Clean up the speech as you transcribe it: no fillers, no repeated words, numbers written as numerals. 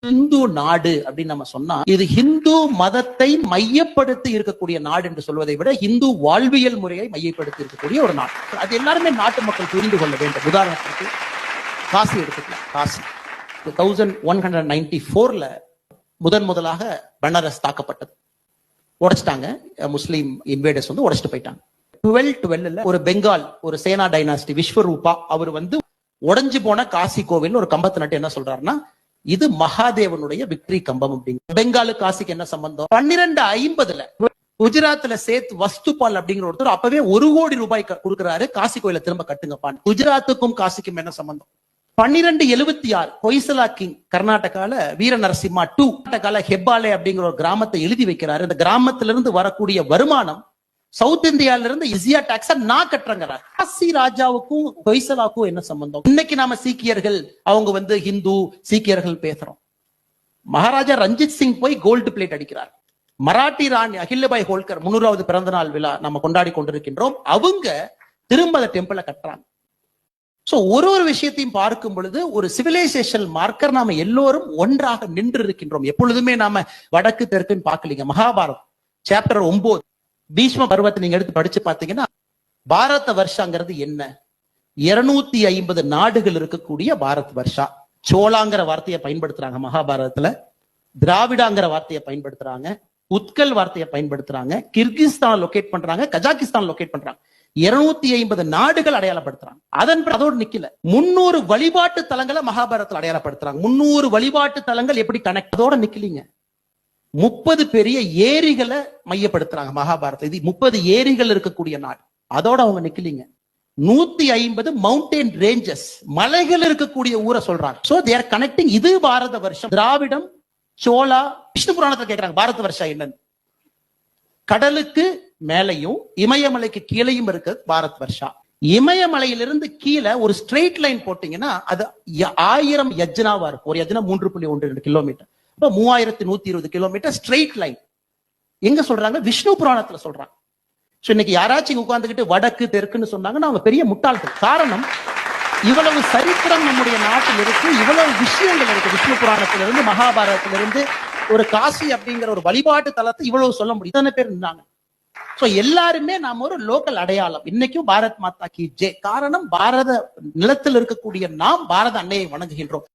இந்து நாடு அப்படின்னு நம்ம சொன்னா இது ஹிந்து மதத்தை மையப்படுத்தி இருக்கக்கூடிய நாடு என்று சொல்வதை விட இந்து வாழ்வியல் முறையை மையப்படுத்தி இருக்கக்கூடிய ஒரு நாடு. அது எல்லாருமே நாட்டு மக்கள் புரிந்து கொள்ள வேண்டும். உதாரணத்துக்கு காசி எடுத்துக்கலாம். காசி 1194ல முதலாக பனாரஸ் தாக்கப்பட்டது. உடைச்சிட்டாங்க. முஸ்லீம் இன்வேடர்ஸ் வந்து உடைச்சிட்டு போயிட்டாங்க. 1212 ஒரு பெங்கால் ஒரு சேனா டைனாஸ்டி விஸ்வரூபா அவர் வந்து உடைஞ்சு போன காசி கோவில் ஒரு கம்பத்தை நட்டு என்ன சொல்றாருன்னா இது மகாதேவனுடைய விக்டரி கம்பம் அப்படிங்க. பெங்காலு காசிக்கு என்ன சம்பந்தம்? 1250ல குஜராத்ல சேத் வஸ்துபால் அப்படிங்கிற ஒருத்தர் அப்பவே 1 கோடி ரூபாய் கொடுக்குறாரு, காசி கோயில திரும்ப கட்டுங்கப்பான். குஜராத்துக்கும் காசிக்கும் என்ன சம்பந்தம்? 1276 ஹொய்சலா கிங் கர்நாடகால வீர நரசிம்மா 2 கர்நாடகால ஹெப்பாலே அப்படிங்கிற ஒரு கிராமத்தை எழுதி வைக்கிறாரு. இந்த கிராமத்திலிருந்து வரக்கூடிய வருமானம் சவுத் இந்தியால இருந்து இசியா டாக்ஸ் நான் கட்டுறேங்கிறார். காசி ராஜாவுக்கும் ஹொய்சலாவுக்கும் என்ன சம்பந்தம்? இன்னைக்கு நாம சீக்கியர்கள் அவங்க வந்து ஹிந்து சீக்கியர்கள் பேசுறோம். மகாராஜா ரஞ்சித் சிங் போய் கோல்டு பிளேட் அடிக்கிறார். மராட்டி ராணி அகில்யபாய் ஹோல்கர் 300வது பிறந்த நாள் விழா நம்ம கொண்டாடி கொண்டிருக்கின்றோம். அவங்க திரும்ப அந்த டெம்பிளை கட்டுறாங்க. சோ ஒரு விஷயத்தையும் பார்க்கும் பொழுது ஒரு சிவிலைசேஷன் மார்க்கர் நாம எல்லோரும் ஒன்றாக நின்று இருக்கின்றோம். எப்பொழுதுமே நாம வடக்கு தெற்குன்னு பார்க்கலீங்க. மகாபாரதம் சாப்டர் 9 பீஷ்ம பருவத்தை நீங்க எடுத்து படிச்சு பாத்தீங்கன்னா பாரத வருஷங்கிறது என்ன? 250 நாடுகள் இருக்கக்கூடிய பாரத் வருஷா. சோளாங்கிற வார்த்தையை பயன்படுத்துறாங்க மகாபாரதத்துல, திராவிடாங்கிற வார்த்தையை பயன்படுத்துறாங்க, உத்கல் வார்த்தையை பயன்படுத்துறாங்க, கிர்கிஸ்தான் லொகேட் பண்றாங்க, கஜாகிஸ்தான் லொகேட் பண்றாங்க. 250 நாடுகள் அடையாளப்படுத்துறாங்க. அதோடு நிக்கல, 300 வழிபாட்டு தலங்களை மகாபாரதத்தில் அடையாளப்படுத்துறாங்க. 300 வழிபாட்டு தலங்கள் எப்படி கனெக்ட்? அதோட நிக்கலீங்க, 30 பெரிய ஏரிகளை மையப்படுத்துறாங்க மகாபாரதம். இது 30 ஏரிகள் இருக்கக்கூடிய நாடு. அதோட அவங்க நிக்கலீங்க, 150 மவுண்டன் ரேஞ்சஸ் மலைகள் இருக்கக்கூடிய ஊரை சொல்றாங்க. So they are connecting. இது பாரத வருஷம். திராவிடம், சோளா, விஷ்ணு புராணத்தை கேட்கிறாங்க பாரத வருஷம் என்னன்னு. கடலுக்கு மேலையும் இமயமலைக்கு கீழையும் இருக்கு பாரத் வருஷா. இமயமலையிலிருந்து கீழே ஒரு ஸ்ட்ரெயிட் லைன் போட்டீங்கன்னா அது 1000 யஜ்னாவா இருக்கும். ஒரு யஜ்னா 3.12 கிலோமீட்டர். 3120 kilometre straight line. எங்க சொல்றாங்க? விஷ்ணு புராணத்துல சொல்றாங்க. சோ இன்னைக்கு யாராச்சும் உட்கார்ந்துகிட்டு வடக்கு தெற்குன்னு சொன்னாங்கன்னா அவங்க பெரிய முட்டாள்கள். காரணம், இவ்வளவு சரித்திரம் நம்முடைய நாட்டில் இருக்கு, இவ்வளவு விஷயங்கள் இருக்கு. விஷ்ணு புராணத்திலிருந்து மகாபாரதத்திலிருந்து ஒரு காசி அப்படிங்கிற ஒரு வழிபாட்டு தலத்தை இவ்வளவு சொல்ல முடியும். இத்தனை பேர் இருந்தாங்க. சோ எல்லாருமே நாம ஒரு லோக்கல் அடையாளம். இன்னைக்கும் பாரத் மாதா கி ஜெய். காரணம், பாரத நிலத்தில் இருக்கக்கூடிய நாம் பாரத அன்னையை வணங்குகின்றோம்.